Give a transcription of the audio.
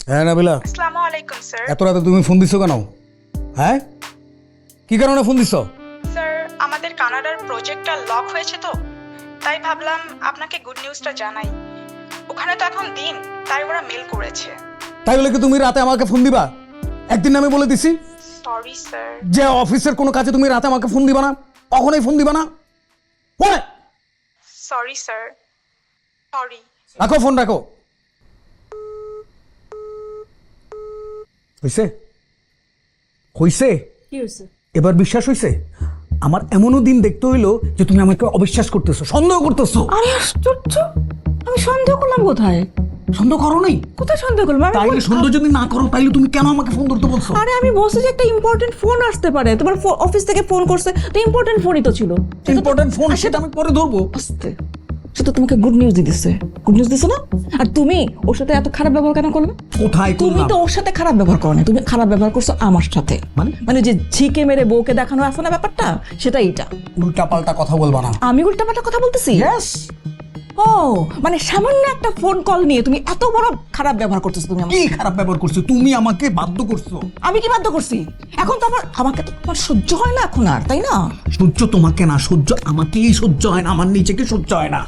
হ্যাঁ নাবিলা, আসসালামু আলাইকুম স্যার। এত রাতে তুমি ফোন দিছো কেন? হ্যাঁ, কি কারণে ফোন দিছো? স্যার, আমাদের কানাডার প্রজেক্টটা লক হয়েছে তো, তাই ভাবলাম আপনাকে গুড নিউজটা জানাই। ওখানে তো এখন দিন, তাই ওরা মেল করেছে। তাই বলে কি তুমি রাতে আমাকে ফোন দিবা? একদিন আমি বলে দিছি সরি স্যার। যে অফিসের কোনো কাজে তুমি রাতে আমাকে ফোন দিবা না, কখনোই ফোন দিবা না। What? Sorry sir, sorry. রাখো ফোন, রাখো। হইছে হইছে কি হয়েছে? এবার বিশ্বাস হইছে? আমার এমনও দিন দেখতে হইলো যে তুমি আমাকে অবিশ্বাস করতেছো, সন্দেহ করতেছো। আরে আশ্চর্য, আমি সন্দেহ করলাম কোথায়? সন্দেহ করো নাই? কোথায় সন্দেহ করলাম? তাইলে সন্দেহ যদি না করো তাইলে তুমি কেন আমাকে ফোন ধরতে বলছো? আরে আমি বলছি যে একটা ইম্পর্টেন্ট ফোন আসতে পারে, তোমার অফিস থেকে ফোন করছে, তো ইম্পর্টেন্ট ফোনই তো ছিল। ইম্পর্টেন্ট ফোন, সেটা আমি পরে ধরবো। আস্তে, সে তো তোমাকে গুড নিউজ দিতেছে, গুড নিউজ দিছে না? আর তুমি ওর সাথে এত খারাপ ব্যবহার কেন করলে? কোথায় তুমি করলাম? তো ওর সাথে খারাপ ব্যবহার করো না, তুমি খারাপ ব্যবহার করছো আমার সাথে। মানে? মানে যে ঝিকে মেরে বউকে দেখানো আছে না ব্যাপারটা, সেটা এইটা। উল্টা পাল্টা কথা বলবা না। আমি উল্টাপাল্টা কথা বলতেছি? ইয়েস। ও মানে সামান্য একটা ফোন কল নিয়ে তুমি এত বড় খারাপ ব্যবহার করতেছো তুমি আমার। কি খারাপ ব্যবহার করছো? তুমি আমাকে বাধ্য করছো। আমি কি বাধ্য করছি? এখন তো আমাকে তো তোমার সহ্য হয় না এখন আর, তাই না? সহ্য তোমাকে না, সহ্য আমাকেই সহ্য হয় না, আমার নিজেকে সহ্য হয় না।